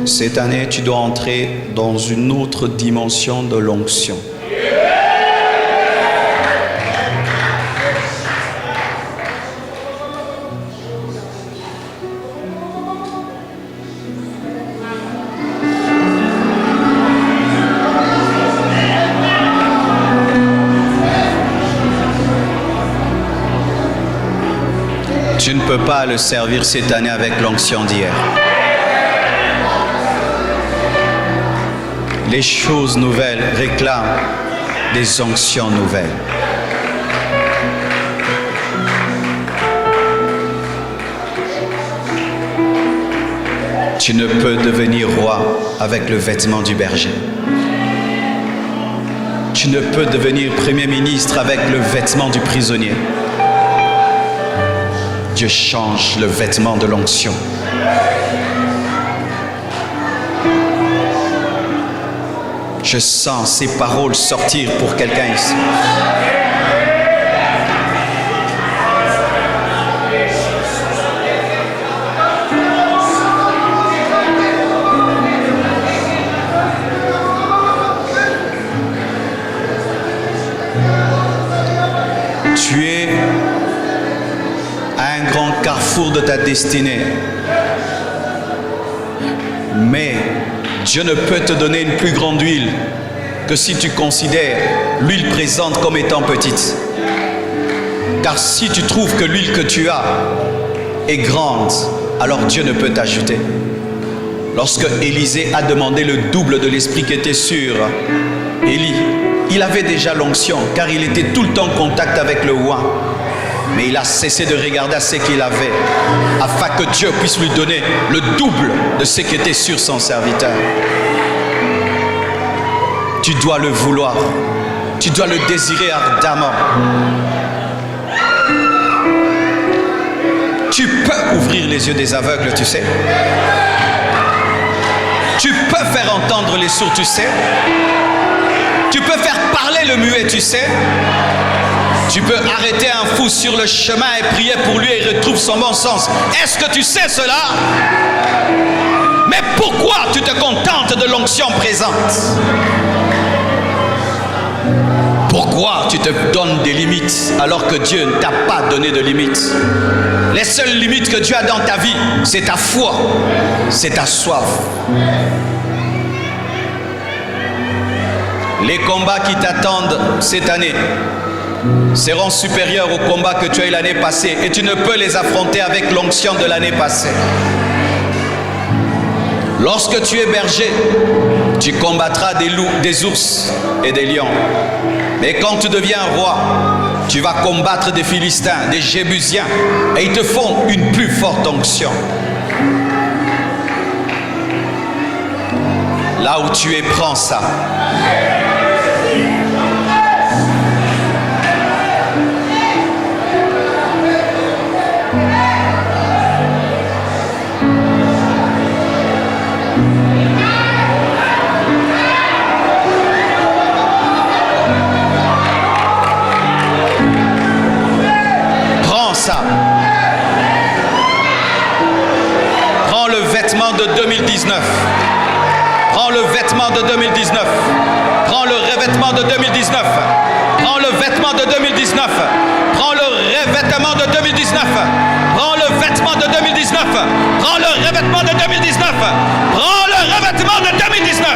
Cette année, tu dois entrer dans une autre dimension de l'onction. Tu ne peux pas le servir cette année avec l'onction d'hier. Les choses nouvelles réclament des onctions nouvelles. Tu ne peux devenir roi avec le vêtement du berger. Tu ne peux devenir premier ministre avec le vêtement du prisonnier. Dieu change le vêtement de l'onction. Je sens ces paroles sortir pour quelqu'un ici. Tu es à un grand carrefour de ta destinée. Mais Dieu ne peut te donner une plus grande huile que si tu considères l'huile présente comme étant petite. Car si tu trouves que l'huile que tu as est grande, alors Dieu ne peut t'ajouter. Lorsque Élisée a demandé le double de l'esprit qui était sur Élie, il avait déjà l'onction car il était tout le temps en contact avec le roi. Mais il a cessé de regarder à ce qu'il avait afin que Dieu puisse lui donner le double de ce qui était sur son serviteur. Tu dois le vouloir. Tu dois le désirer ardemment. Tu peux ouvrir les yeux des aveugles, tu sais. Tu peux faire entendre les sourds, tu sais. Tu peux faire parler le muet, tu sais. Tu peux arrêter un fou sur le chemin et prier pour lui et il retrouve son bon sens. Est-ce que tu sais cela? Mais pourquoi tu te contentes de l'onction présente? Pourquoi tu te donnes des limites alors que Dieu ne t'a pas donné de limites? Les seules limites que Dieu a dans ta vie, c'est ta foi, c'est ta soif. Les combats qui t'attendent cette année seront supérieurs aux combats que tu as eu l'année passée et tu ne peux les affronter avec l'onction de l'année passée. Lorsque tu es berger, tu combattras des loups, des ours et des lions. Mais quand tu deviens roi, tu vas combattre des Philistins, des Jébusiens et ils te font une plus forte onction. Là où tu es, prends ça. Prends le vêtement de 2019. Prends le vêtement de 2019. Prends le revêtement de 2019. Prends le vêtement de 2019. Prends le revêtement de 2019. Prends le vêtement de 2019. Prends le revêtement de 2019. Prends le revêtement de 2019.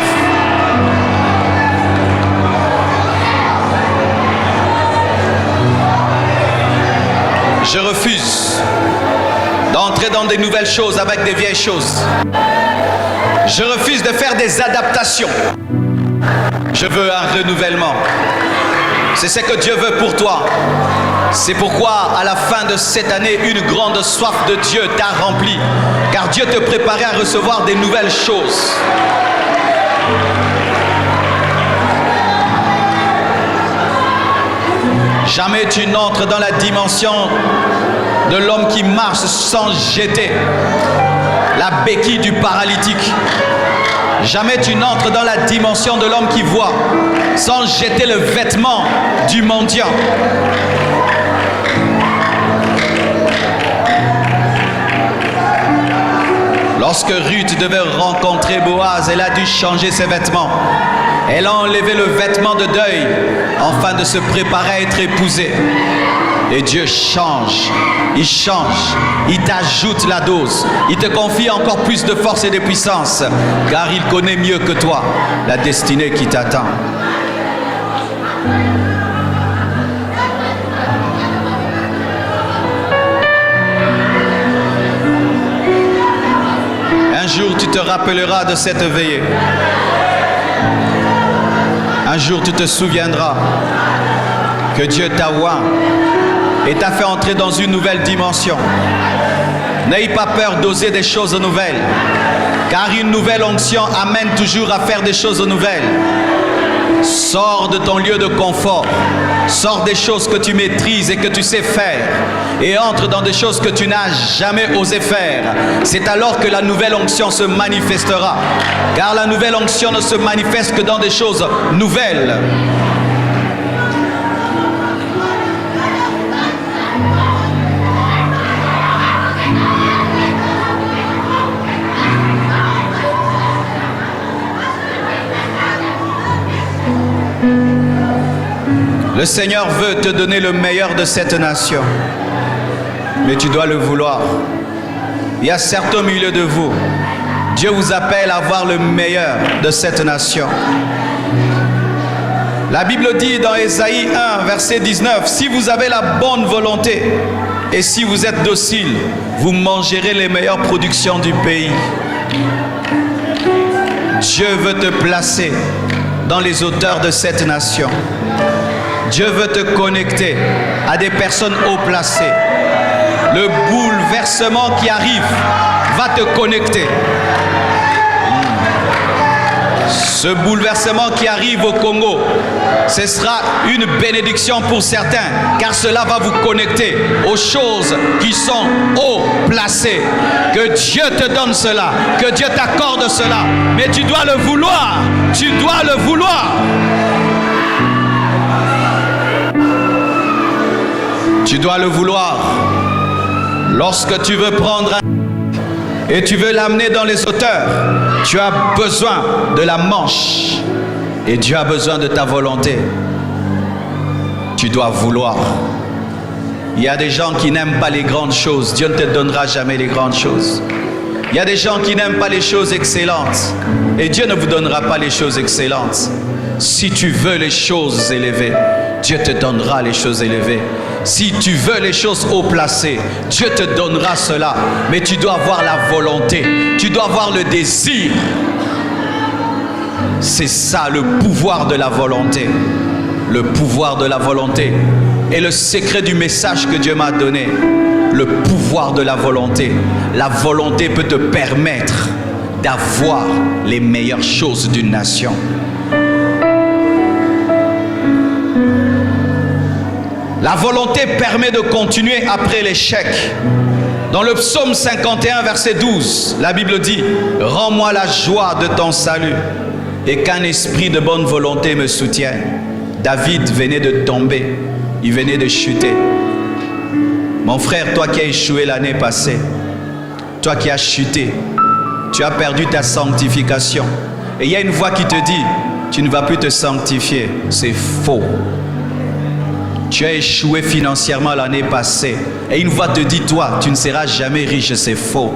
Je refuse d'entrer dans des nouvelles choses avec des vieilles choses. Je refuse de faire des adaptations. Je veux un renouvellement. C'est ce que Dieu veut pour toi. C'est pourquoi à la fin de cette année, une grande soif de Dieu t'a rempli. Car Dieu te préparait à recevoir des nouvelles choses. Jamais tu n'entres dans la dimension de l'homme qui marche sans jeter la béquille du paralytique. Jamais tu n'entres dans la dimension de l'homme qui voit sans jeter le vêtement du mendiant. Lorsque Ruth devait rencontrer Boaz, elle a dû changer ses vêtements. Elle a enlevé le vêtement de deuil afin de se préparer à être épousée. Et Dieu change, il t'ajoute la dose, il te confie encore plus de force et de puissance, car il connaît mieux que toi la destinée qui t'attend. Un jour tu te rappelleras de cette veillée. Un jour tu te souviendras que Dieu t'a oint et t'a fait entrer dans une nouvelle dimension. N'ayez pas peur d'oser des choses nouvelles, car une nouvelle onction amène toujours à faire des choses nouvelles. Sors de ton lieu de confort, sors des choses que tu maîtrises et que tu sais faire, et entre dans des choses que tu n'as jamais osé faire. C'est alors que la nouvelle onction se manifestera, car la nouvelle onction ne se manifeste que dans des choses nouvelles. Le Seigneur veut te donner le meilleur de cette nation, mais tu dois le vouloir. Il y a certains au milieu de vous, Dieu vous appelle à avoir le meilleur de cette nation. La Bible dit dans Ésaïe 1, verset 19, « Si vous avez la bonne volonté et si vous êtes docile, vous mangerez les meilleures productions du pays. » Dieu veut te placer dans les hauteurs de cette nation. Dieu veut te connecter à des personnes haut placées. Le bouleversement qui arrive va te connecter. Ce bouleversement qui arrive au Congo, ce sera une bénédiction pour certains, car cela va vous connecter aux choses qui sont haut placées. Que Dieu te donne cela, que Dieu t'accorde cela, mais tu dois le vouloir, tu dois le vouloir. Tu dois le vouloir. Lorsque tu veux prendre un et tu veux l'amener dans les hauteurs, tu as besoin de la manche et Dieu a besoin de ta volonté. Tu dois vouloir. Il y a des gens qui n'aiment pas les grandes choses. Dieu ne te donnera jamais les grandes choses. Il y a des gens qui n'aiment pas les choses excellentes et Dieu ne vous donnera pas les choses excellentes. Si tu veux les choses élevées, Dieu te donnera les choses élevées. Si tu veux les choses haut placées, Dieu te donnera cela. Mais tu dois avoir la volonté. Tu dois avoir le désir. C'est ça le pouvoir de la volonté. Le pouvoir de la volonté. Et le secret du message que Dieu m'a donné. Le pouvoir de la volonté. La volonté peut te permettre d'avoir les meilleures choses d'une nation. La volonté permet de continuer après l'échec. Dans le psaume 51, verset 12, la Bible dit « Rends-moi la joie de ton salut et qu'un esprit de bonne volonté me soutienne. » David venait de tomber, il venait de chuter. Mon frère, toi qui as échoué l'année passée, toi qui as chuté, tu as perdu ta sanctification. Et il y a une voix qui te dit « Tu ne vas plus te sanctifier. » C'est faux. Tu as échoué financièrement l'année passée. Et une voix te dit, toi, tu ne seras jamais riche. C'est faux.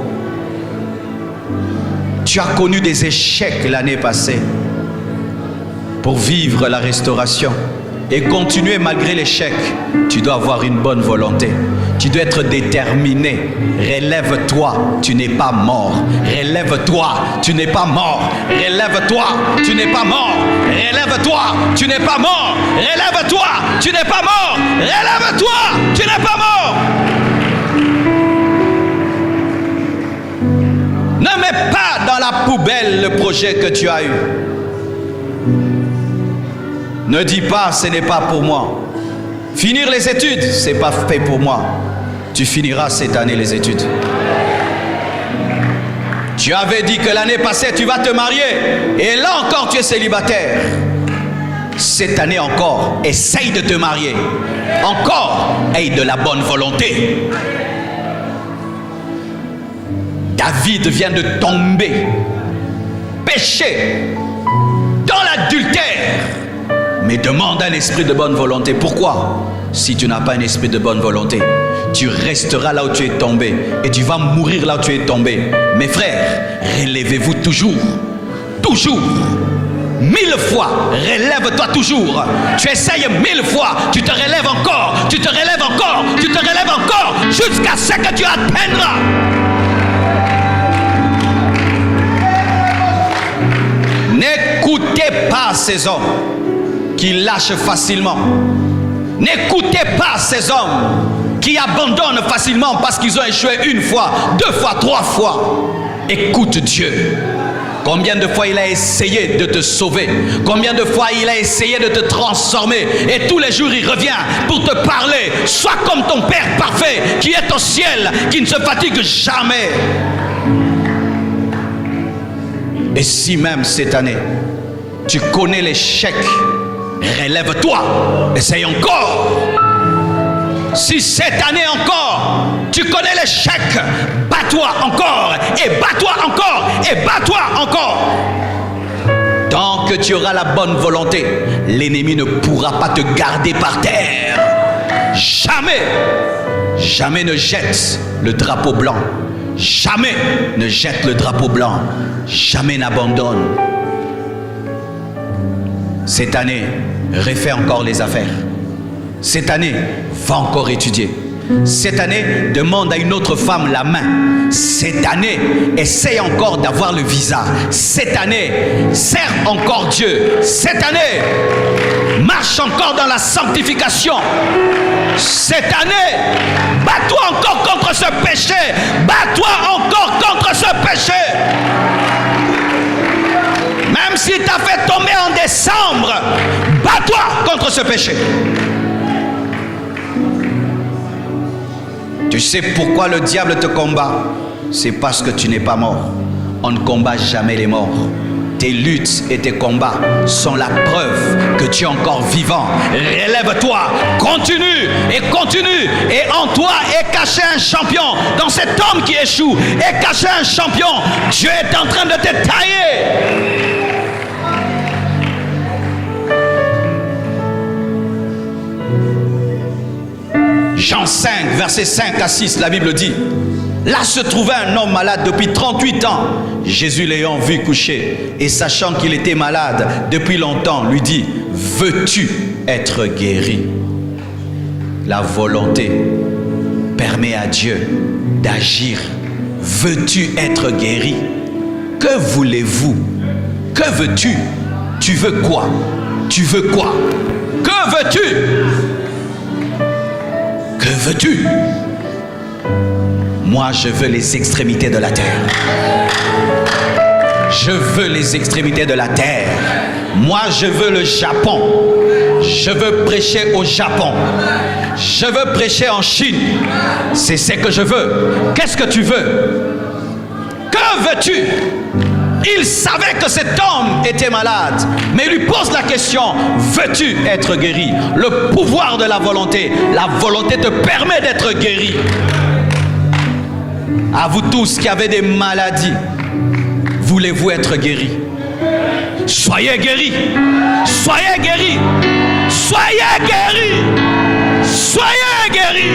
Tu as connu des échecs l'année passée. Pour vivre la restauration et continuer malgré l'échec, tu dois avoir une bonne volonté. Tu dois être déterminé. Relève-toi, tu n'es pas mort. Relève-toi, tu n'es pas mort. Relève-toi, tu n'es pas mort. Relève-toi, tu n'es pas mort. Relève-toi, tu n'es pas mort. Relève-toi, tu n'es pas mort. Ne mets pas dans la poubelle le projet que tu as eu. Ne dis pas, ce n'est pas pour moi. Finir les études, ce n'est pas fait pour moi. Tu finiras cette année les études. Tu avais dit que l'année passée, tu vas te marier. Et là encore, tu es célibataire. Cette année encore, essaye de te marier. Encore, aie de la bonne volonté. David vient de tomber, péché, dans l'adultère. Mais demande un esprit de bonne volonté. Pourquoi? Si tu n'as pas un esprit de bonne volonté, tu resteras là où tu es tombé et tu vas mourir là où tu es tombé. Mes frères, relevez-vous toujours. Toujours. 1000 fois, relève-toi toujours. Tu essayes 1000 fois, tu te relèves encore, tu te relèves encore, tu te relèves encore, jusqu'à ce que tu atteindras. N'écoutez pas ces hommes qui lâchent facilement. N'écoutez pas ces hommes qui abandonnent facilement parce qu'ils ont échoué 1 fois, 2 fois, 3 fois. Écoute Dieu. Combien de fois il a essayé de te sauver? Combien de fois il a essayé de te transformer? Et tous les jours il revient pour te parler. Sois comme ton Père parfait qui est au ciel, qui ne se fatigue jamais. Et si même cette année, tu connais l'échec, relève-toi, essaye encore. Si cette année encore, tu connais l'échec, bats-toi encore, et bats-toi encore, et bats-toi encore. Tant que tu auras la bonne volonté, l'ennemi ne pourra pas te garder par terre. Jamais, jamais ne jette le drapeau blanc. Jamais ne jette le drapeau blanc. Jamais n'abandonne. Cette année, refais encore les affaires. Cette année, va encore étudier. Cette année, demande à une autre femme la main. Cette année, essaye encore d'avoir le visa. Cette année, sers encore Dieu. Cette année, marche encore dans la sanctification. Cette année, bats-toi encore contre ce péché. Bats-toi encore contre ce péché. Même si tu as fait tomber en décembre, bats-toi contre ce péché. Tu sais pourquoi le diable te combat? C'est parce que tu n'es pas mort. On ne combat jamais les morts. Tes luttes et tes combats sont la preuve que tu es encore vivant. Relève-toi, continue et continue. Et en toi est caché un champion. Dans cet homme qui échoue est caché un champion. Dieu est en train de te tailler. Jean 5, versets 5 à 6, la Bible dit: là se trouvait un homme malade depuis 38 ans. Jésus l'ayant vu coucher et sachant qu'il était malade depuis longtemps, lui dit: veux-tu être guéri? La volonté permet à Dieu d'agir. Veux-tu être guéri? Que voulez-vous? Que veux-tu? Tu veux quoi? Tu veux quoi? Que veux-tu? Que veux-tu? Moi, je veux les extrémités de la terre. Je veux les extrémités de la terre. Moi, je veux le Japon. Je veux prêcher au Japon. Je veux prêcher en Chine. C'est ce que je veux. Qu'est-ce que tu veux? Que veux-tu? Il savait que cet homme était malade, mais il lui pose la question: veux-tu être guéri? Le pouvoir de la volonté te permet d'être guéri. À vous tous qui avez des maladies, voulez-vous être guéris? Soyez guéris, soyez guéris, soyez guéris, soyez guéris.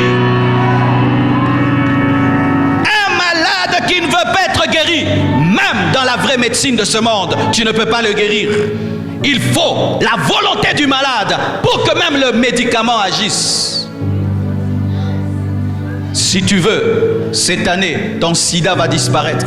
Un malade qui ne veut pas être guéri, même dans la vraie médecine de ce monde, tu ne peux pas le guérir. Il faut la volonté du malade pour que même le médicament agisse. Si tu veux, cette année, ton sida va disparaître.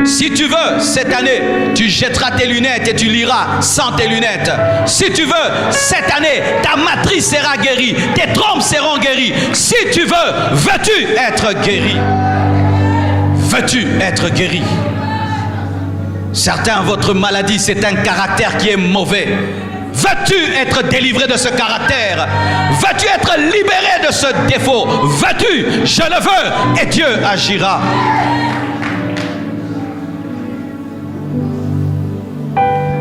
Si tu veux, cette année, tu jetteras tes lunettes et tu liras sans tes lunettes. Si tu veux, cette année, ta matrice sera guérie, tes trompes seront guéries. Si tu veux, veux-tu être guéri? Veux-tu être guéri? Certains, votre maladie, c'est un caractère qui est mauvais. Veux-tu être délivré de ce caractère? Veux-tu être libéré de ce défaut? Veux-tu? Je le veux et Dieu agira.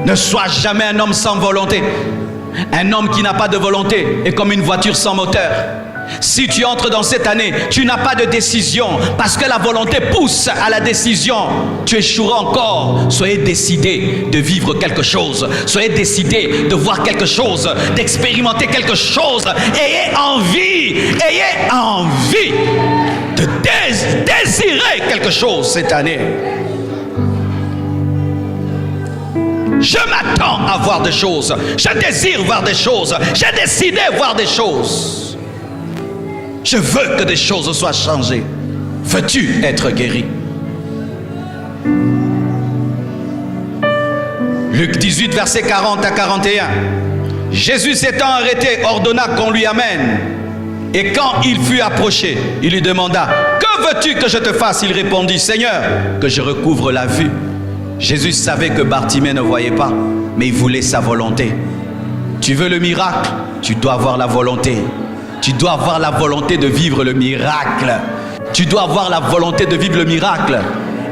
Ne sois jamais un homme sans volonté. Un homme qui n'a pas de volonté est comme une voiture sans moteur. Si tu entres dans cette année, tu n'as pas de décision parce que la volonté pousse à la décision. Tu échoueras encore. Soyez décidés de vivre quelque chose. Soyez décidés de voir quelque chose, d'expérimenter quelque chose. Ayez envie de désirer quelque chose cette année. Je m'attends à voir des choses. Je désire voir des choses. J'ai décidé de voir des choses. Je veux que des choses soient changées. Veux-tu être guéri? Luc 18, versets 40 à 41. Jésus s'étant arrêté, ordonna qu'on lui amène. Et quand il fut approché, il lui demanda: que veux-tu que je te fasse? Il répondit: Seigneur, que je recouvre la vue. Jésus savait que Bartimée ne voyait pas, mais il voulait sa volonté. Tu veux le miracle? Tu dois avoir la volonté. Tu dois avoir la volonté de vivre le miracle. Tu dois avoir la volonté de vivre le miracle.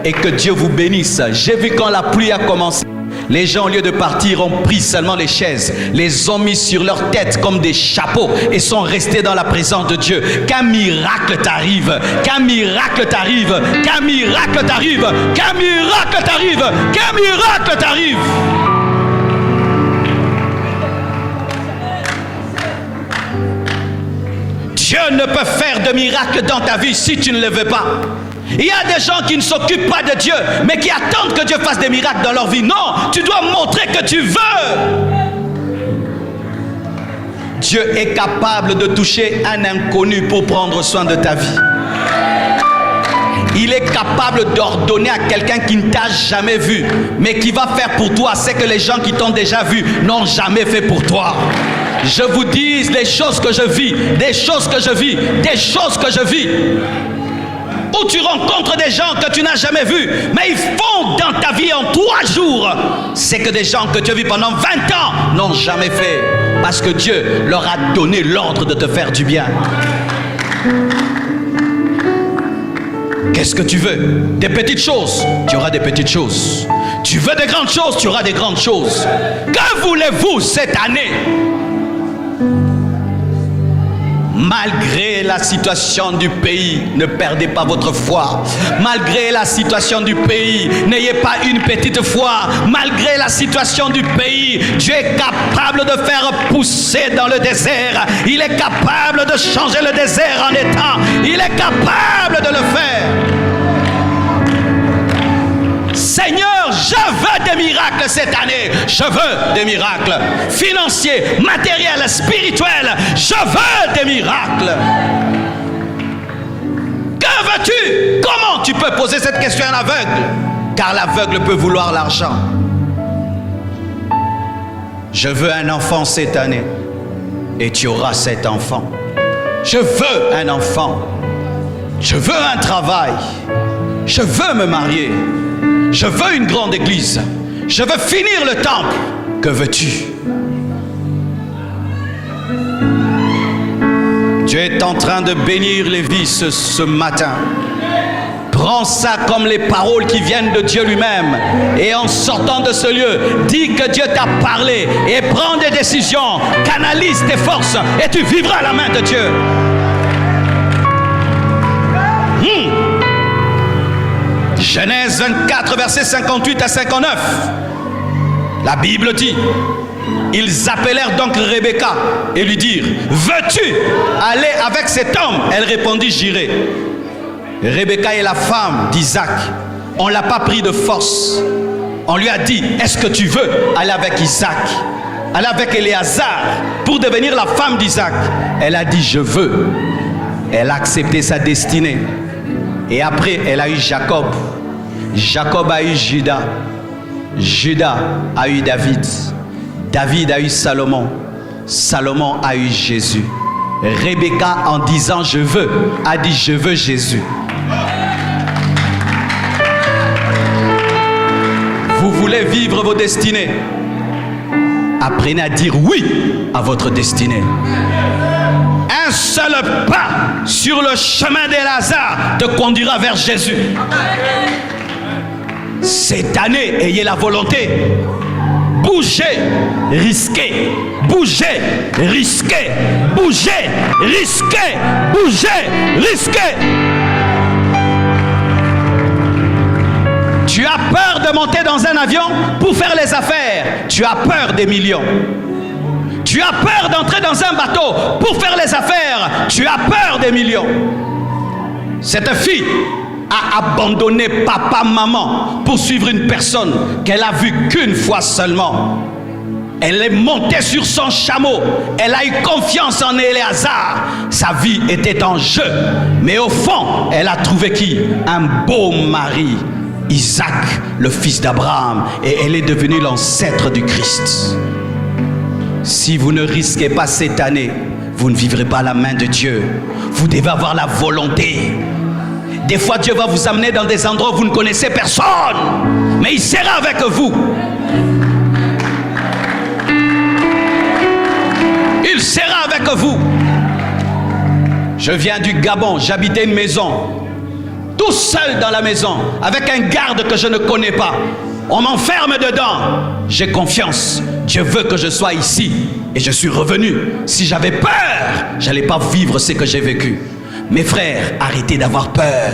Et que Dieu vous bénisse. J'ai vu quand la pluie a commencé, les gens au lieu de partir ont pris seulement les chaises, les ont mis sur leur tête comme des chapeaux et sont restés dans la présence de Dieu. Qu'un miracle t'arrive, qu'un miracle t'arrive, qu'un miracle t'arrive, qu'un miracle t'arrive, qu'un miracle t'arrive. Dieu ne peut faire de miracle dans ta vie si tu ne le veux pas. Il y a des gens qui ne s'occupent pas de Dieu, mais qui attendent que Dieu fasse des miracles dans leur vie. Non, tu dois montrer que tu veux. Dieu est capable de toucher un inconnu pour prendre soin de ta vie. Il est capable d'ordonner à quelqu'un qui ne t'a jamais vu, mais qui va faire pour toi ce que les gens qui t'ont déjà vu n'ont jamais fait pour toi. Je vous dis les choses que je vis, des choses que je vis, des choses que je vis. Où tu rencontres des gens que tu n'as jamais vus, mais ils font dans ta vie en 3 jours c'est que des gens que tu as vus pendant 20 ans n'ont jamais fait, parce que Dieu leur a donné l'ordre de te faire du bien. Qu'est-ce que tu veux? Des petites choses, tu auras des petites choses. Tu veux des grandes choses, tu auras des grandes choses. Que voulez-vous cette année? Malgré la situation du pays, ne perdez pas votre foi. Malgré la situation du pays, n'ayez pas une petite foi. Malgré la situation du pays, Dieu est capable de faire pousser dans le désert. Il est capable de changer le désert en étang. Il est capable de le faire. Seigneur, je veux des miracles cette année. Je veux des miracles financiers, matériels, spirituels. Je veux des miracles. Que veux-tu? Comment tu peux poser cette question à un aveugle? Car l'aveugle peut vouloir l'argent. Je veux un enfant cette année. Et tu auras cet enfant. Je veux un enfant. Je veux un travail. Je veux me marier. Je veux une grande église. Je veux finir le temple. Que veux-tu? Dieu est en train de bénir les vies ce matin. Prends ça comme les paroles qui viennent de Dieu lui-même. Et en sortant de ce lieu, dis que Dieu t'a parlé. Et prends des décisions. Canalise tes forces. Et tu vivras à la main de Dieu. Genèse 24, versets 58 à 59. La Bible dit: ils appelèrent donc Rebecca et lui dirent: veux-tu aller avec cet homme? Elle répondit: j'irai. Rebecca est la femme d'Isaac. On ne l'a pas pris de force. On lui a dit: est-ce que tu veux aller avec Isaac, aller avec Éléazar pour devenir la femme d'Isaac? Elle a dit: je veux. Elle a accepté sa destinée. Et après, elle a eu Jacob. Jacob a eu Judas. Judas a eu David. David a eu Salomon. Salomon a eu Jésus. Rebecca, en disant je veux, a dit je veux Jésus. Vous voulez vivre vos destinées? Apprenez à dire oui à votre destinée. Un seul pas sur le chemin d'Éléazar te conduira vers Jésus. Cette année, ayez la volonté. Bougez, risquez. Bougez, risquez. Bougez, risquez. Bougez, risquez. Tu as peur de monter dans un avion pour faire les affaires. Tu as peur des millions. Tu as peur d'entrer dans un bateau pour faire les affaires. Tu as peur des millions. Cette fille a abandonné papa, maman pour suivre une personne qu'elle a vue qu'une fois seulement. Elle est montée sur son chameau. Elle a eu confiance en Éléazar. Sa vie était en jeu. Mais au fond, elle a trouvé qui? Un beau mari, Isaac, le fils d'Abraham. Et elle est devenue l'ancêtre du Christ. Si vous ne risquez pas cette année, vous ne vivrez pas la main de Dieu. Vous devez avoir la volonté. Des fois, Dieu va vous amener dans des endroits où vous ne connaissez personne. Mais il sera avec vous. Il sera avec vous. Je viens du Gabon, j'habitais une maison. Tout seul dans la maison, avec un garde que je ne connais pas. On m'enferme dedans. J'ai confiance. Dieu veut que je sois ici. Et je suis revenu. Si j'avais peur, je n'allais pas vivre ce que j'ai vécu. Mes frères, arrêtez d'avoir peur.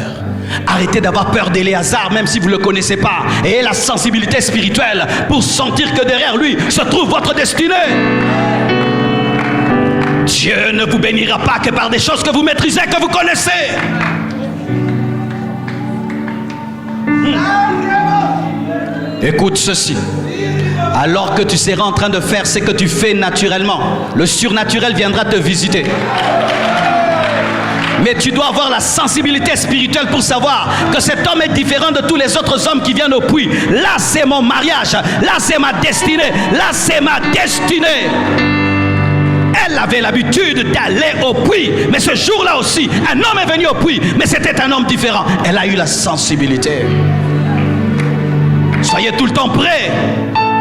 Arrêtez d'avoir peur d'Éléazar, même si vous ne le connaissez pas. Ayez la sensibilité spirituelle pour sentir que derrière lui se trouve votre destinée. Dieu ne vous bénira pas que par des choses que vous maîtrisez, que vous connaissez. Écoute ceci. Alors que tu seras en train de faire ce que tu fais naturellement, le surnaturel viendra te visiter. Mais tu dois avoir la sensibilité spirituelle pour savoir que cet homme est différent de tous les autres hommes qui viennent au puits. Là, c'est mon mariage. Là, c'est ma destinée. Là, c'est ma destinée. Elle avait l'habitude d'aller au puits. Mais ce jour-là aussi, un homme est venu au puits. Mais c'était un homme différent. Elle a eu la sensibilité. Soyez tout le temps prêts.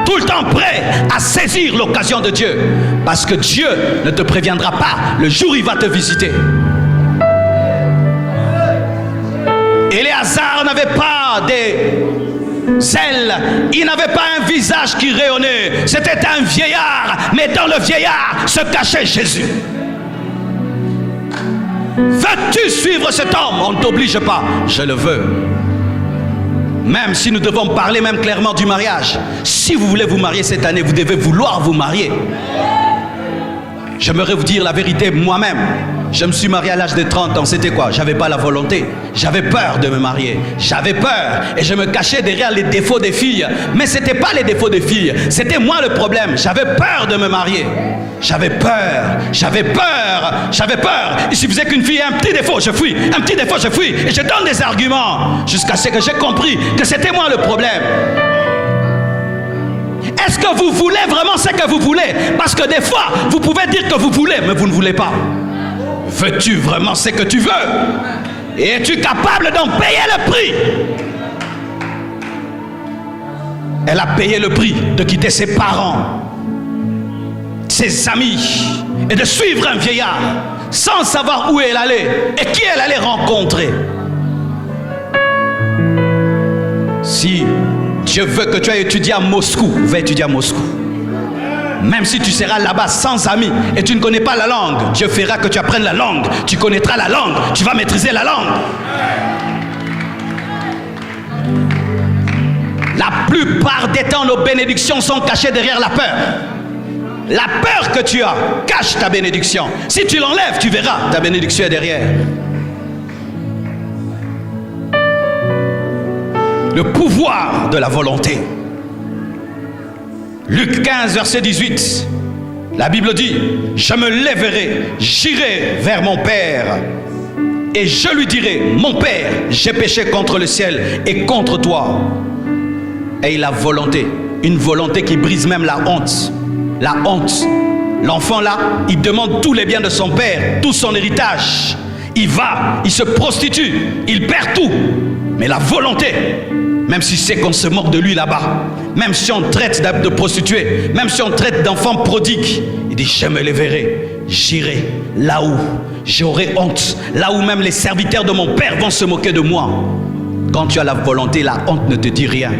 Tout le temps prêt à saisir l'occasion de Dieu. Parce que Dieu ne te préviendra pas le jour où il va te visiter. Éléazar n'avait pas des ailes. Il n'avait pas un visage qui rayonnait. C'était un vieillard. Mais dans le vieillard se cachait Jésus. Veux-tu suivre cet homme? On ne t'oblige pas. Je le veux. Même si nous devons parler même clairement du mariage. Si vous voulez vous marier cette année, vous devez vouloir vous marier. J'aimerais vous dire la vérité moi-même. Je me suis marié à l'âge de 30 ans. C'était quoi? J'avais pas la volonté. J'avais peur de me marier. J'avais peur. Et je me cachais derrière les défauts des filles. Mais ce n'était pas les défauts des filles. C'était moi le problème. J'avais peur de me marier. J'avais peur. J'avais peur. J'avais peur. Il suffisait qu'une fille ait un petit défaut, je fuis. Un petit défaut, je fuis. Et je donne des arguments. Jusqu'à ce que j'ai compris que c'était moi le problème. Est-ce que vous voulez vraiment ce que vous voulez? Parce que des fois, vous pouvez dire que vous voulez, mais vous ne voulez pas. Veux-tu vraiment ce que tu veux? Et es-tu capable d'en payer le prix? Elle a payé le prix de quitter ses parents, ses amis, et de suivre un vieillard sans savoir où elle allait et qui elle allait rencontrer. Si Dieu veut que tu ailles étudier à Moscou, va étudier à Moscou. Même si tu seras là-bas sans amis et tu ne connais pas la langue, Dieu fera que tu apprennes la langue. Tu connaîtras la langue, tu vas maîtriser la langue. La plupart des temps, nos bénédictions sont cachées derrière la peur. La peur que tu as cache ta bénédiction. Si tu l'enlèves, tu verras, ta bénédiction est derrière. Le pouvoir de la volonté. Luc 15, verset 18. La Bible dit: je me lèverai, j'irai vers mon Père et je lui dirai: mon Père, j'ai péché contre le ciel et contre toi. Et la volonté, une volonté qui brise même la honte. La honte. L'enfant là, il demande tous les biens de son père, tout son héritage. Il va, il se prostitue, il perd tout. Mais la volonté, même si c'est qu'on se moque de lui là-bas, même si on traite de prostituées, même si on traite d'enfants prodigues, il dit: je me lèverai, j'irai là où j'aurai honte, là où même les serviteurs de mon père vont se moquer de moi. Quand tu as la volonté, la honte ne te dit rien.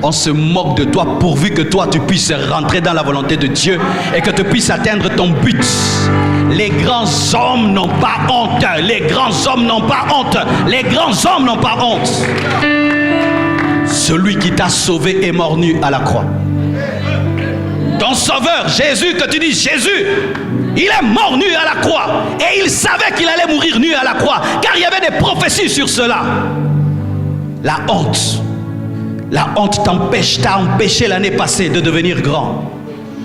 On se moque de toi pourvu que toi tu puisses rentrer dans la volonté de Dieu et que tu puisses atteindre ton but. Les grands hommes n'ont pas honte. Les grands hommes n'ont pas honte. Les grands hommes n'ont pas honte. Celui qui t'a sauvé est mort nu à la croix. Ton sauveur, Jésus, que tu dis Jésus, il est mort nu à la croix. Et il savait qu'il allait mourir nu à la croix, car il y avait des prophéties sur cela. La honte. La honte t'a empêché l'année passée de devenir grand.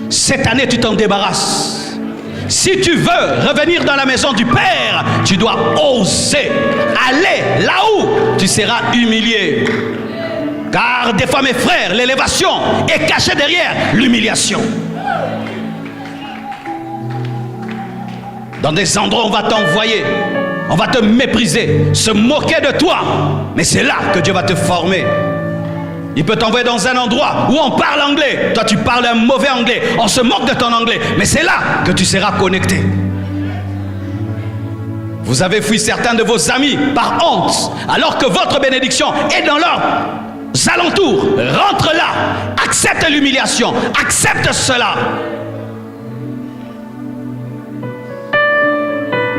Cette année, tu t'en débarrasses. Si tu veux revenir dans la maison du Père, tu dois oser aller là où tu seras humilié. Car des fois, mes frères, l'élévation est cachée derrière l'humiliation. Dans des endroits où on va t'envoyer, on va te mépriser, se moquer de toi. Mais c'est là que Dieu va te former. Il peut t'envoyer dans un endroit où on parle anglais. Toi, tu parles un mauvais anglais. On se moque de ton anglais. Mais c'est là que tu seras connecté. Vous avez fui certains de vos amis par honte, alors que votre bénédiction est dans leurs alentours. Rentre là. Accepte l'humiliation. Accepte cela.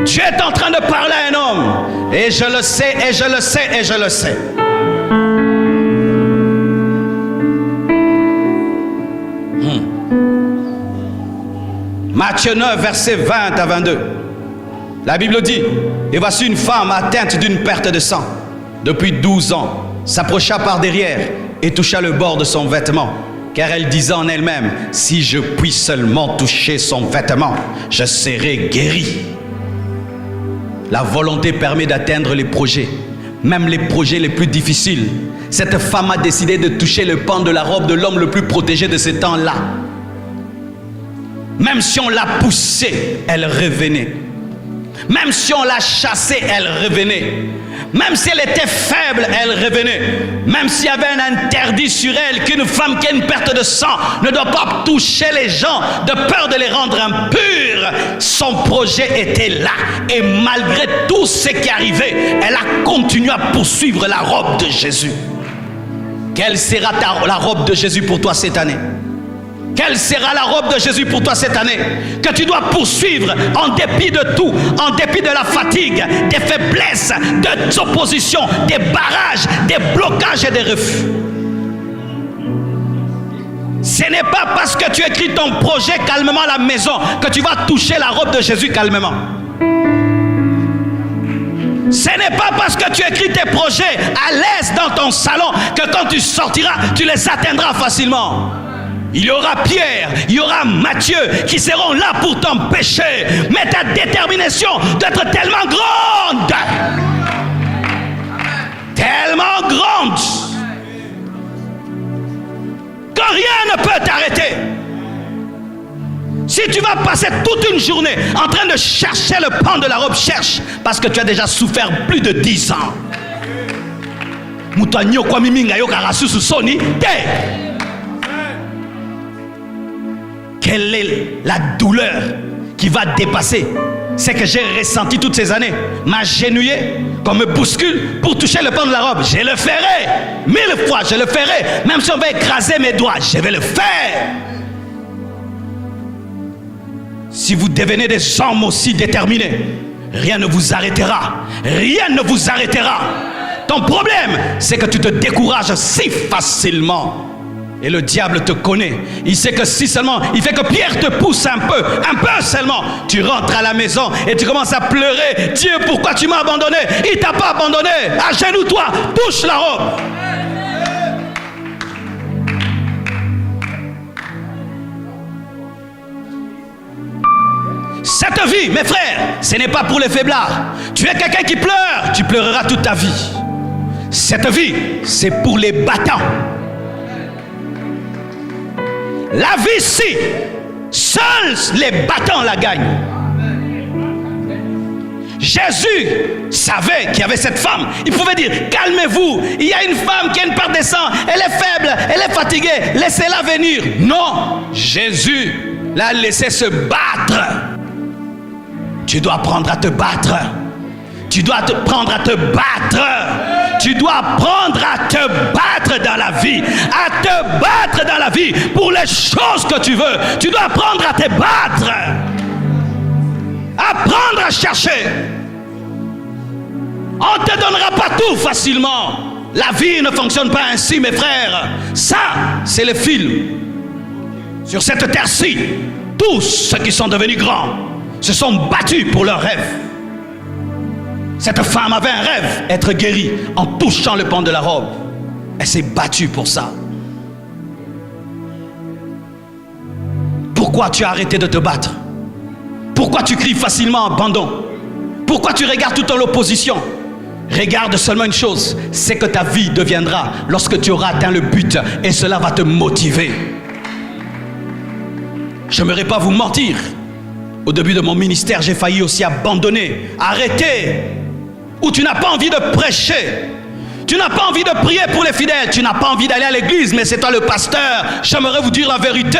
Dieu est en train de parler à un homme. Et je le sais, et je le sais, et je le sais. Matthieu 9, versets 20 à 22. La Bible dit: et voici une femme atteinte d'une perte de sang depuis 12 ans s'approcha par derrière et toucha le bord de son vêtement, car elle disait en elle-même: si je puis seulement toucher son vêtement, je serai guérie. La volonté permet d'atteindre les projets, même les projets les plus difficiles. Cette femme a décidé de toucher le pan de la robe de l'homme le plus protégé de ce temps-là. Même si on l'a poussée, elle revenait. Même si on l'a chassée, elle revenait. Même si elle était faible, elle revenait. Même s'il y avait un interdit sur elle qu'une femme qui a une perte de sang ne doit pas toucher les gens de peur de les rendre impurs, son projet était là. Et malgré tout ce qui arrivait, elle a continué à poursuivre la robe de Jésus. Quelle sera la robe de Jésus pour toi cette année? Quelle sera la robe de Jésus pour toi cette année? Que tu dois poursuivre en dépit de tout, en dépit de la fatigue, des faiblesses, des oppositions, des barrages, des blocages et des refus. Ce n'est pas parce que tu écris ton projet calmement à la maison que tu vas toucher la robe de Jésus calmement. Ce n'est pas parce que tu écris tes projets à l'aise dans ton salon que quand tu sortiras, tu les atteindras facilement. Il y aura Pierre, il y aura Matthieu qui seront là pour t'empêcher. Mais ta détermination doit être tellement grande. Tellement grande que rien ne peut t'arrêter. Si tu vas passer toute une journée en train de chercher le pan de la robe, cherche, parce que tu as déjà souffert plus de 10 ans. Quelle est la douleur qui va dépasser ce que j'ai ressenti toutes ces années? M'agenouiller, qu'on me bouscule pour toucher le pan de la robe. Je le ferai 1000 fois, je le ferai. Même si on va écraser mes doigts, je vais le faire. Si vous devenez des hommes aussi déterminés, rien ne vous arrêtera. Rien ne vous arrêtera. Ton problème, c'est que tu te décourages si facilement. Et le diable te connaît. Il sait que si seulement, il fait que Pierre te pousse un peu seulement. Tu rentres à la maison et tu commences à pleurer. Dieu, pourquoi tu m'as abandonné? Il t'a pas abandonné. Agenouille-toi, touche la robe. Cette vie, mes frères, ce n'est pas pour les faiblards. Tu es quelqu'un qui pleure, tu pleureras toute ta vie. Cette vie, c'est pour les battants. La vie-ci, seuls les battants la gagnent. Jésus savait qu'il y avait cette femme. Il pouvait dire: calmez-vous, il y a une femme qui a une perte de sang, elle est faible, elle est fatiguée, laissez-la venir. Non, Jésus l'a laissé se battre. Tu dois apprendre à te battre. Tu dois apprendre à te battre. tu dois apprendre à te battre dans la vie, à te battre dans la vie pour les choses que tu veux. Tu dois apprendre à te battre, apprendre à chercher. On ne te donnera pas tout facilement. La vie ne fonctionne pas ainsi, mes frères. Ça, c'est le film. Sur cette terre-ci, tous ceux qui sont devenus grands se sont battus pour leurs rêves. Cette femme avait un rêve, être guérie en touchant le pan de la robe. Elle s'est battue pour ça. Pourquoi tu as arrêté de te battre? Pourquoi tu cries facilement abandon? Pourquoi tu regardes tout en l'opposition? Regarde seulement une chose, c'est que ta vie deviendra lorsque tu auras atteint le but, et cela va te motiver. Je n'aimerais pas vous mentir. Au début de mon ministère, j'ai failli aussi abandonner, arrêter. Où tu n'as pas envie de prêcher. Tu n'as pas envie de prier pour les fidèles. Tu n'as pas envie d'aller à l'église, mais c'est toi le pasteur. J'aimerais vous dire la vérité.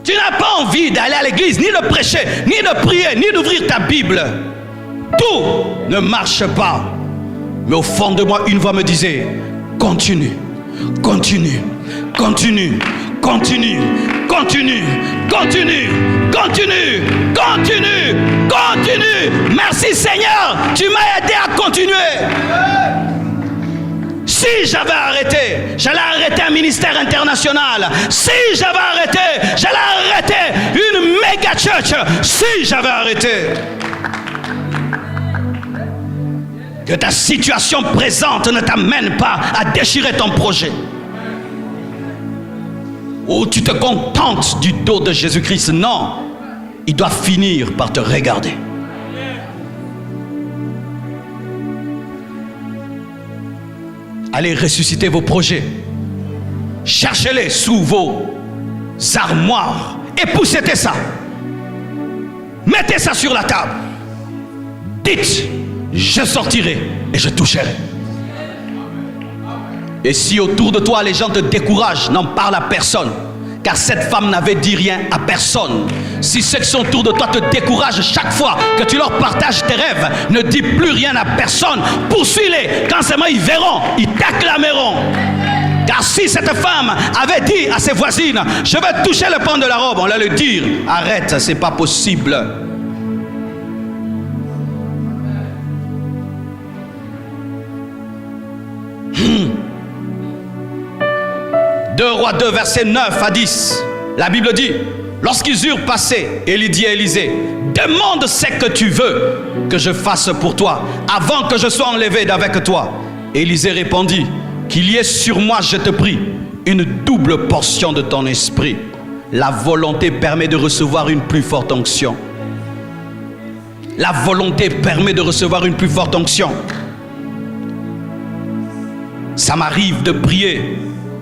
Tu n'as pas envie d'aller à l'église, ni de prêcher, ni de prier, ni d'ouvrir ta Bible. Tout ne marche pas. Mais au fond de moi, une voix me disait, continue, continue, continue, continue, continue, continue, continue, continue, continue. Merci Seigneur, tu m'as aidé à continuer. Si j'avais arrêté, j'allais arrêter un ministère international. Si j'avais arrêté, j'allais arrêter une méga church. Si j'avais arrêté. Que ta situation présente ne t'amène pas à déchirer ton projet. Ou tu te contentes du dos de Jésus-Christ. Non, il doit finir par te regarder. Allez ressusciter vos projets. Cherchez-les sous vos armoires. Époussez ça. Mettez ça sur la table. Dites, je sortirai et je toucherai. Et si autour de toi les gens te découragent, n'en parle à personne. Car cette femme n'avait dit rien à personne. Si ceux qui sont autour de toi te découragent chaque fois que tu leur partages tes rêves, ne dis plus rien à personne. Poursuis-les. Quand seulement ils verront, ils t'acclameront. Car si cette femme avait dit à ses voisines, je vais toucher le pan de la robe, on allait lui dire, arrête, c'est pas possible. 2 Rois 2, versets 9 à 10. La Bible dit, lorsqu'ils eurent passé, Élie dit à Élisée, demande ce que tu veux que je fasse pour toi, avant que je sois enlevé d'avec toi. Élisée répondit, qu'il y ait sur moi, je te prie, une double portion de ton esprit. La volonté permet de recevoir une plus forte onction. La volonté permet de recevoir une plus forte onction. Ça m'arrive de prier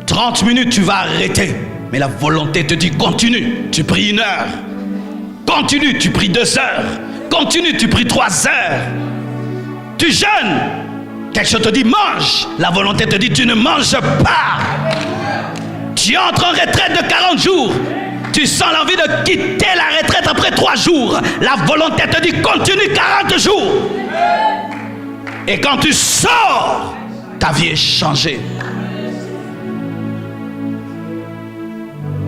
30 minutes, tu vas arrêter. Mais la volonté te dit continue, tu pries 1 heure. Continue, tu pries 2 heures. Continue, tu pries 3 heures. Tu jeûnes, quelque chose te dit mange. La volonté te dit tu ne manges pas. Tu entres en retraite de 40 jours. Tu sens l'envie de quitter la retraite après 3 jours. La volonté te dit continue 40 jours. Et quand tu sors, ta vie est changée.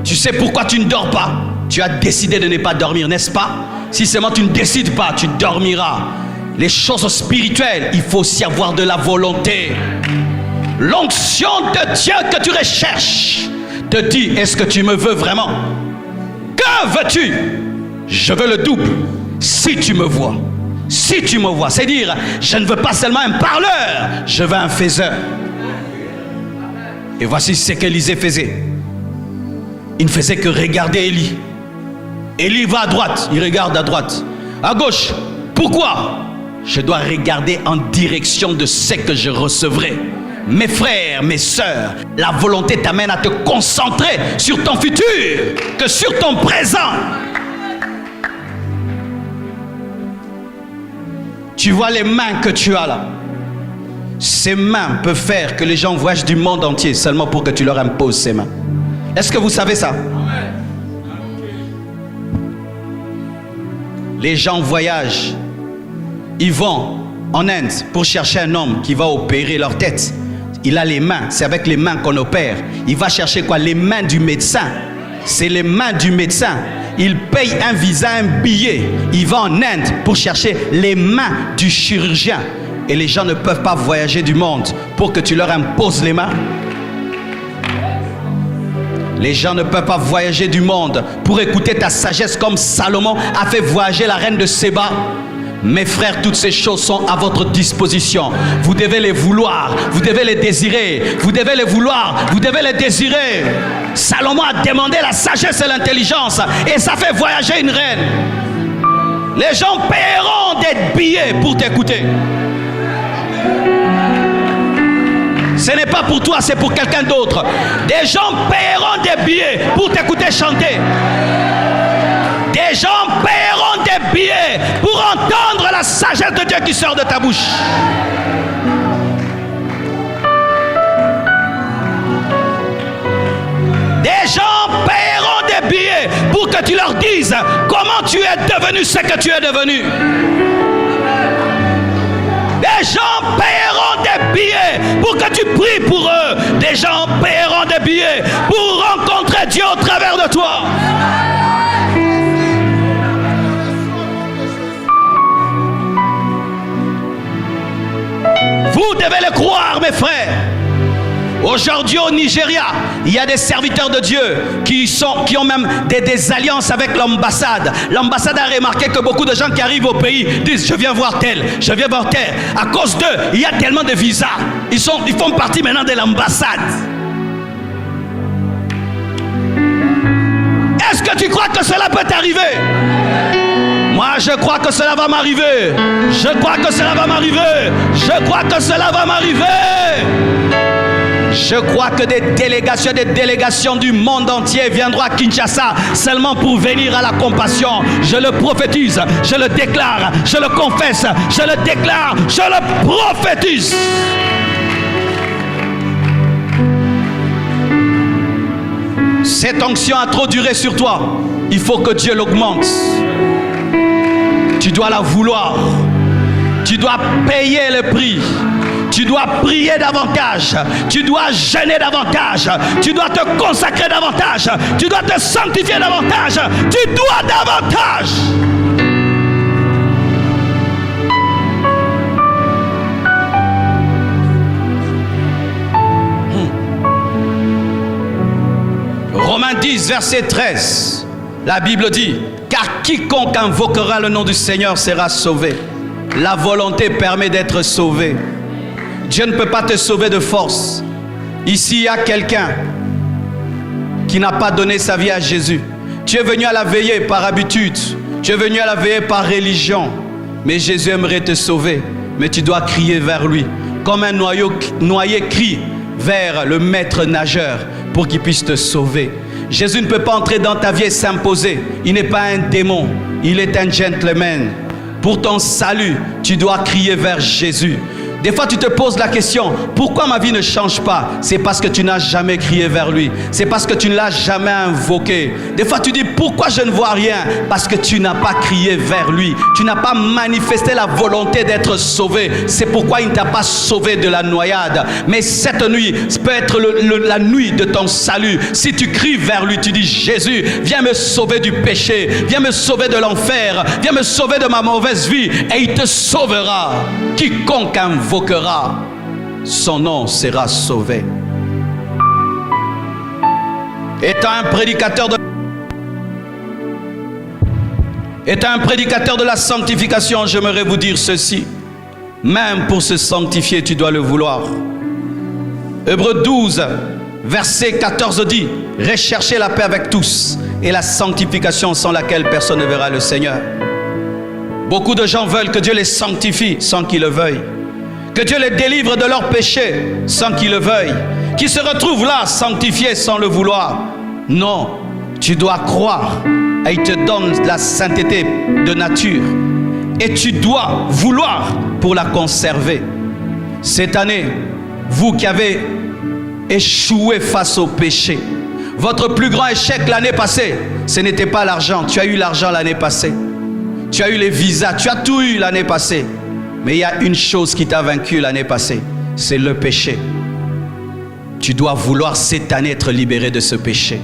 Tu sais pourquoi tu ne dors pas? Tu as décidé de ne pas dormir, n'est-ce pas? Si seulement tu ne décides pas, tu dormiras. Les choses spirituelles, il faut aussi avoir de la volonté. L'onction de Dieu que tu recherches te dit, est-ce que tu me veux vraiment? Que veux-tu? Je veux le double. Si tu me vois. Si tu me vois. C'est dire, je ne veux pas seulement un parleur, je veux un faiseur. Et voici ce qu'Élisée faisait. Il ne faisait que regarder Élie. Élie va à droite, il regarde à droite. À gauche, pourquoi? Je dois regarder en direction de ce que je recevrai. Mes frères, mes sœurs, la volonté t'amène à te concentrer sur ton futur que sur ton présent. Tu vois les mains que tu as là. Ces mains peuvent faire que les gens voyagent du monde entier seulement pour que tu leur imposes ces mains. Est-ce que vous savez ça? Les gens voyagent. Ils vont en Inde pour chercher un homme qui va opérer leur tête. Il a les mains, c'est avec les mains qu'on opère. Il va chercher quoi? Les mains du médecin. C'est les mains du médecin. Il paye un visa, un billet. Il va en Inde pour chercher les mains du chirurgien. Et les gens ne peuvent pas voyager du monde pour que tu leur imposes les mains. Les gens ne peuvent pas voyager du monde pour écouter ta sagesse comme Salomon a fait voyager la reine de Séba. Mes frères, toutes ces choses sont à votre disposition. Vous devez les vouloir, vous devez les désirer. Vous devez les vouloir, vous devez les désirer. Salomon a demandé la sagesse et l'intelligence et ça fait voyager une reine. Les gens paieront des billets pour t'écouter. Ce n'est pas pour toi, c'est pour quelqu'un d'autre. Des gens paieront des billets pour t'écouter chanter. Des gens paieront des billets pour entendre la sagesse de Dieu qui sort de ta bouche. Des gens paieront des billets pour que tu leur dises comment tu es devenu ce que tu es devenu. Des gens paieront des billets pour que tu pries pour eux. Des gens paieront des billets pour rencontrer Dieu au travers de toi. Vous devez le croire, mes frères. Aujourd'hui au Nigeria, il y a des serviteurs de Dieu qui ont même des alliances avec l'ambassade. L'ambassade a remarqué que beaucoup de gens qui arrivent au pays disent je viens voir tel, je viens voir tel. À cause d'eux, il y a tellement de visas. Ils font partie maintenant de l'ambassade. Est-ce que tu crois que cela peut t'arriver? Moi, je crois que cela va m'arriver. Je crois que cela va m'arriver. Je crois que cela va m'arriver. Je crois que des délégations du monde entier viendront à Kinshasa seulement pour venir à la compassion. Je le prophétise, je le déclare, je le confesse, je le déclare, je le prophétise. Cette onction a trop duré sur toi. Il faut que Dieu l'augmente. Tu dois la vouloir. Tu dois payer le prix. Tu dois prier davantage. Tu dois jeûner davantage. Tu dois te consacrer davantage. Tu dois te sanctifier davantage. Tu dois davantage. Romains 10, verset 13. La Bible dit, car quiconque invoquera le nom du Seigneur sera sauvé. La volonté permet d'être sauvé. Dieu ne peut pas te sauver de force. Ici, il y a quelqu'un qui n'a pas donné sa vie à Jésus. Tu es venu à la veillée par habitude. Tu es venu à la veillée par religion. Mais Jésus aimerait te sauver. Mais tu dois crier vers lui. Comme un noyé crie vers le maître nageur pour qu'il puisse te sauver. Jésus ne peut pas entrer dans ta vie et s'imposer. Il n'est pas un démon. Il est un gentleman. Pour ton salut, tu dois crier vers Jésus. Des fois, tu te poses la question, pourquoi ma vie ne change pas? C'est parce que tu n'as jamais crié vers lui. C'est parce que tu ne l'as jamais invoqué. Des fois, tu dis, pourquoi je ne vois rien? Parce que tu n'as pas crié vers lui. Tu n'as pas manifesté la volonté d'être sauvé. C'est pourquoi il ne t'a pas sauvé de la noyade. Mais cette nuit peut être la nuit de ton salut. Si tu cries vers lui, tu dis, Jésus, viens me sauver du péché. Viens me sauver de l'enfer. Viens me sauver de ma mauvaise vie. Et il te sauvera. Quiconque invoquera son nom sera sauvé. Étant un prédicateur de la sanctification, j'aimerais vous dire ceci. Même pour se sanctifier, tu dois le vouloir. Hébreux 12, verset 14 dit, recherchez la paix avec tous et la sanctification sans laquelle personne ne verra le Seigneur. Beaucoup de gens veulent que Dieu les sanctifie sans qu'ils le veuillent. Que Dieu les délivre de leurs péchés sans qu'ils le veuillent. Qu'ils se retrouvent là, sanctifiés sans le vouloir. Non, tu dois croire et il te donne la sainteté de nature. Et tu dois vouloir pour la conserver. Cette année, vous qui avez échoué face au péché, votre plus grand échec l'année passée, ce n'était pas l'argent. Tu as eu l'argent l'année passée. Tu as eu les visas, tu as tout eu l'année passée. Mais il y a une chose qui t'a vaincu l'année passée, c'est le péché. Tu dois vouloir cette année être libéré de ce péché.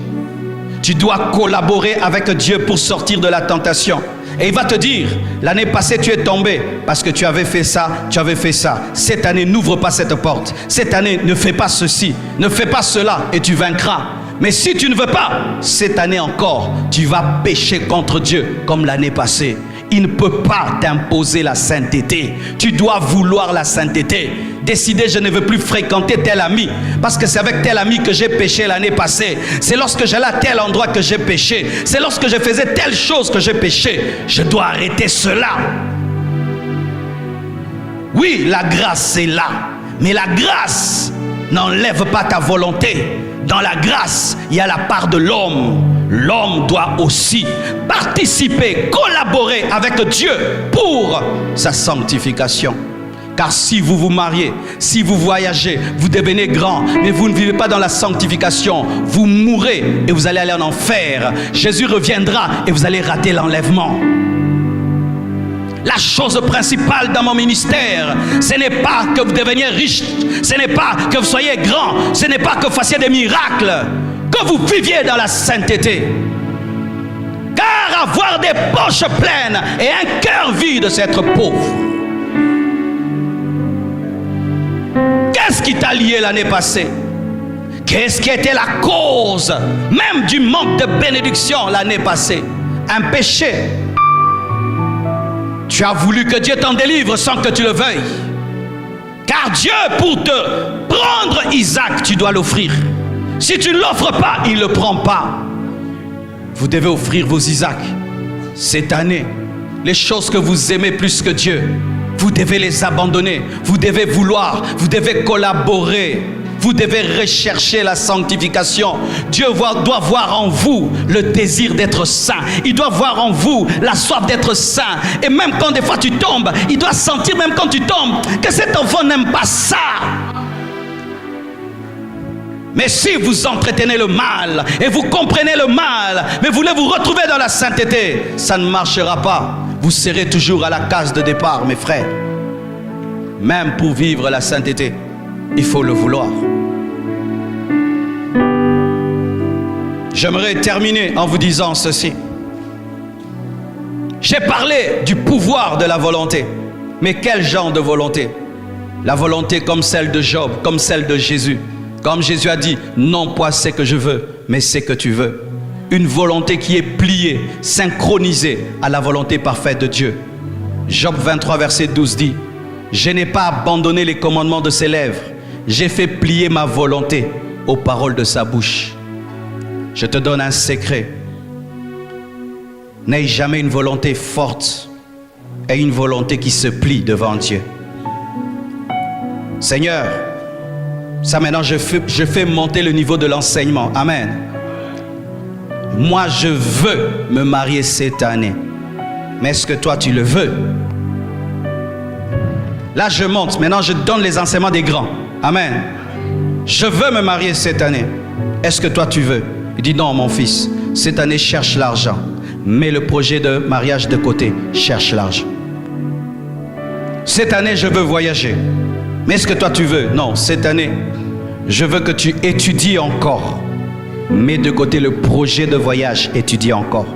Tu dois collaborer avec Dieu pour sortir de la tentation. Et il va te dire, l'année passée tu es tombé parce que tu avais fait ça, tu avais fait ça. Cette année, n'ouvre pas cette porte. Cette année, ne fais pas ceci, ne fais pas cela et tu vaincras. Mais si tu ne veux pas, cette année encore, tu vas pécher contre Dieu comme l'année passée. Il ne peut pas t'imposer la sainteté. Tu dois vouloir la sainteté. Décider, je ne veux plus fréquenter tel ami parce que c'est avec tel ami que j'ai péché l'année passée. C'est lorsque j'allais à tel endroit que j'ai péché. C'est lorsque je faisais telle chose que j'ai péché. Je dois arrêter cela. Oui, la grâce est là. Mais la grâce n'enlève pas ta volonté. Dans la grâce, il y a la part de l'homme. L'homme doit aussi participer, collaborer avec Dieu pour sa sanctification. Car si vous vous mariez, si vous voyagez, vous devenez grand, mais vous ne vivez pas dans la sanctification, vous mourrez et vous allez aller en enfer. Jésus reviendra et vous allez rater l'enlèvement. La chose principale dans mon ministère, ce n'est pas que vous deveniez riche, ce n'est pas que vous soyez grand, ce n'est pas que vous fassiez des miracles, que vous viviez dans la sainteté. Car avoir des poches pleines et un cœur vide, c'est être pauvre. Qu'est-ce qui t'a lié l'année passée? Qu'est-ce qui était la cause même du manque de bénédiction l'année passée? Un péché. Tu as voulu que Dieu t'en délivre sans que tu le veuilles. Car Dieu, pour te prendre Isaac, tu dois l'offrir. Si tu ne l'offres pas, il ne le prend pas. Vous devez offrir vos Isaacs. Cette année, les choses que vous aimez plus que Dieu, vous devez les abandonner. Vous devez vouloir, vous devez collaborer. Vous devez rechercher la sanctification. Dieu doit voir en vous le désir d'être saint. Il doit voir en vous la soif d'être saint. Et même quand des fois tu tombes, il doit sentir même quand tu tombes que cet enfant n'aime pas ça. Mais si vous entretenez le mal et vous comprenez le mal, mais vous voulez vous retrouver dans la sainteté, ça ne marchera pas. Vous serez toujours à la case de départ, mes frères. Même pour vivre la sainteté, il faut le vouloir. J'aimerais terminer en vous disant ceci. J'ai parlé du pouvoir de la volonté. Mais quel genre de volonté? La volonté comme celle de Job, comme celle de Jésus. Comme Jésus a dit, non pas ce que je veux, mais ce que tu veux. Une volonté qui est pliée, synchronisée à la volonté parfaite de Dieu. Job 23, verset 12 dit, je n'ai pas abandonné les commandements de ses lèvres. J'ai fait plier ma volonté aux paroles de sa bouche. Je te donne un secret. N'aie jamais une volonté forte et une volonté qui se plie devant Dieu. Seigneur, ça maintenant je fais monter le niveau de l'enseignement. Amen. Moi je veux me marier cette année. Mais est-ce que toi tu le veux? Là je monte. Maintenant je donne les enseignements des grands. Amen. Je veux me marier cette année. Est-ce que toi tu veux? Il dit non mon fils. Cette année cherche l'argent. Mets le projet de mariage de côté. Cherche l'argent. Cette année je veux voyager. Mais est-ce que toi tu veux? Non, cette année je veux que tu étudies encore. Mets de côté le projet de voyage. Étudie encore.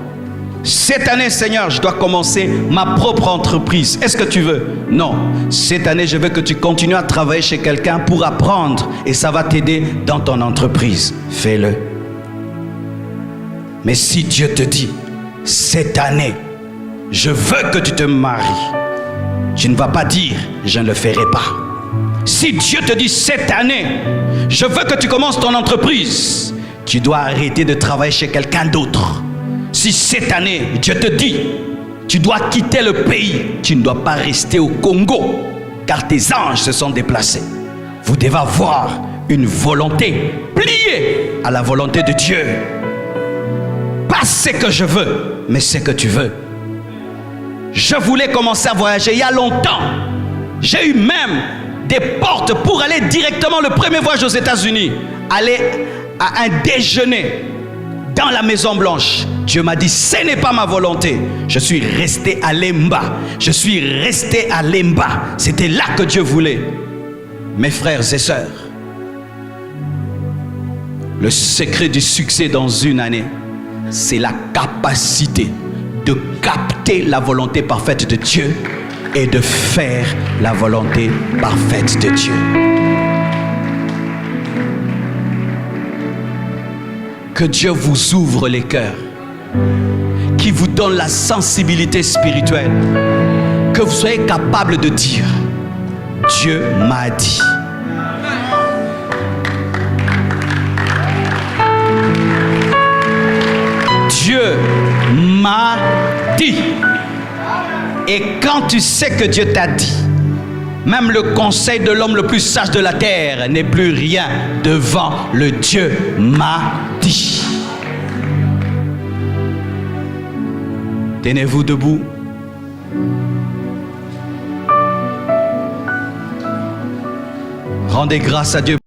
Cette année, Seigneur, je dois commencer ma propre entreprise. Est-ce que tu veux? Non. Cette année, je veux que tu continues à travailler chez quelqu'un pour apprendre et ça va t'aider dans ton entreprise. Fais-le. Mais si Dieu te dit, cette année, je veux que tu te maries, tu ne vas pas dire, je ne le ferai pas. Si Dieu te dit, cette année, je veux que tu commences ton entreprise, tu dois arrêter de travailler chez quelqu'un d'autre. Si cette année, Dieu te dit, tu dois quitter le pays, tu ne dois pas rester au Congo, car tes anges se sont déplacés. Vous devez avoir une volonté pliée à la volonté de Dieu. Pas ce que je veux, mais ce que tu veux. Je voulais commencer à voyager il y a longtemps. J'ai eu même des portes pour aller directement le premier voyage aux États-Unis, aller à un déjeuner dans la Maison Blanche, Dieu m'a dit, ce n'est pas ma volonté. Je suis resté à Lemba. Je suis resté à Lemba. C'était là que Dieu voulait. Mes frères et sœurs, le secret du succès dans une année, c'est la capacité de capter la volonté parfaite de Dieu et de faire la volonté parfaite de Dieu. Que Dieu vous ouvre les cœurs, qu'il vous donne la sensibilité spirituelle, que vous soyez capable de dire, Dieu m'a dit. Dieu m'a dit. Et quand tu sais que Dieu t'a dit, même le conseil de l'homme le plus sage de la terre n'est plus rien devant le Dieu m'a dit. Tenez-vous debout. Rendez grâce à Dieu